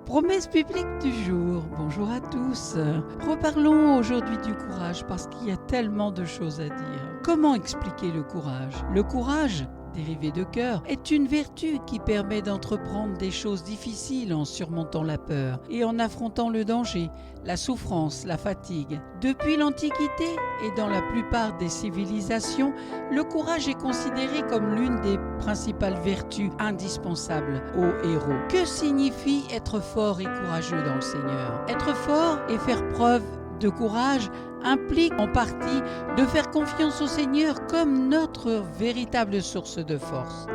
Promesse biblique du jour. Bonjour à tous. Reparlons aujourd'hui du courage parce qu'il y a tellement de choses à dire. Comment expliquer le courage? Le courage, dérivé de cœur, est une vertu qui permet d'entreprendre des choses difficiles en surmontant la peur et en affrontant le danger, la souffrance, la fatigue. Depuis l'Antiquité et dans la plupart des civilisations, le courage est considéré comme l'une des principales vertus indispensables aux héros. Que signifie être fort et courageux dans le Seigneur? Être fort et faire preuve de courage implique en partie de faire confiance au Seigneur comme notre véritable source de force.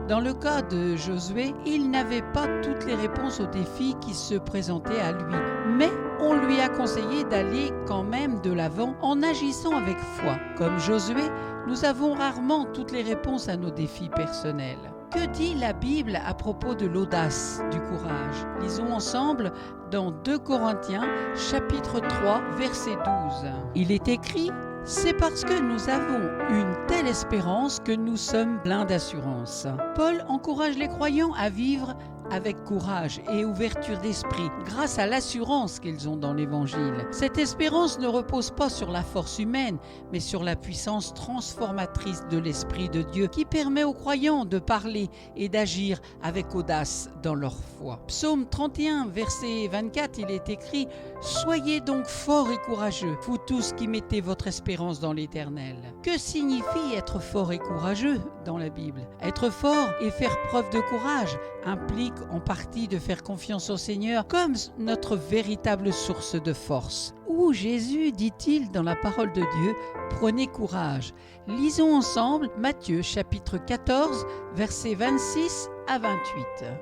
Dans le cas de Josué, il n'avait pas toutes les réponses aux défis qui se présentaient à lui, mais on lui a conseillé d'aller quand même de l'avant en agissant avec foi. Comme Josué, nous avons rarement toutes les réponses à nos défis personnels. Que dit la Bible à propos de l'audace, du courage? Lisons ensemble dans 2 Corinthiens, chapitre 3, verset 12. Il est écrit: « C'est parce que nous avons une telle espérance que nous sommes pleins d'assurance. » Paul encourage les croyants à vivre avec courage et ouverture d'esprit, grâce à l'assurance qu'ils ont dans l'Évangile. Cette espérance ne repose pas sur la force humaine, mais sur la puissance transformatrice de l'Esprit de Dieu qui permet aux croyants de parler et d'agir avec audace dans leur foi. Psaume 31, verset 24, il est écrit: « Soyez donc forts et courageux, vous tous qui mettez votre espérance dans l'Éternel. » Que signifie être fort et courageux dans la Bible? Être fort et faire preuve de courage implique en partie de faire confiance au Seigneur comme notre véritable source de force. Où Jésus dit-il dans la parole de Dieu: « Prenez courage ». Lisons ensemble Matthieu chapitre 14, versets 26 à 28.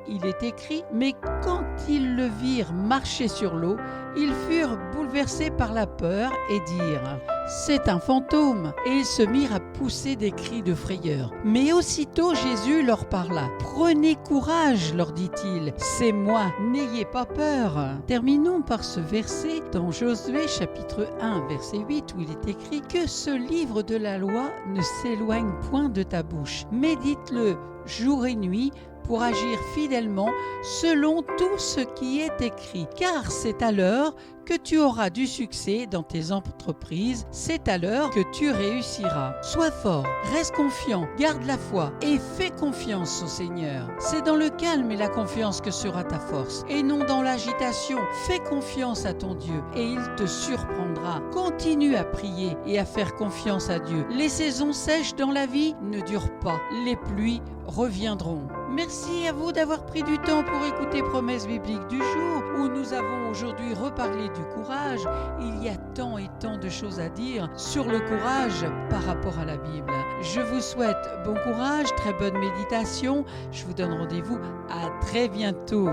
Il est écrit: « Mais quand ils le virent marcher sur l'eau, ils furent bouleversés par la peur et dirent: « C'est un fantôme !» Et ils se mirent à pousser des cris de frayeur. Mais aussitôt Jésus leur parla. « Prenez courage, leur dit-il, c'est moi, n'ayez pas peur. » Terminons par ce verset dans Josué chapitre 1, verset 8, où il est écrit: « Que ce livre de la loi ne s'éloigne point de ta bouche. Médite-le jour et nuit, pour agir fidèlement selon tout ce qui est écrit. Car c'est alors que tu auras du succès dans tes entreprises, c'est alors que tu réussiras. Sois fort, reste confiant, garde la foi et fais confiance au Seigneur. C'est dans le calme et la confiance que sera ta force, et non dans l'agitation. Fais confiance à ton Dieu et il te surprendra. Continue à prier et à faire confiance à Dieu. Les saisons sèches dans la vie ne durent pas, les pluies reviendront. » Merci à vous d'avoir pris du temps pour écouter Promesse biblique du jour, où nous avons aujourd'hui reparlé du courage. Il y a tant et tant de choses à dire sur le courage par rapport à la Bible. Je vous souhaite bon courage, très bonne méditation. Je vous donne rendez-vous à très bientôt.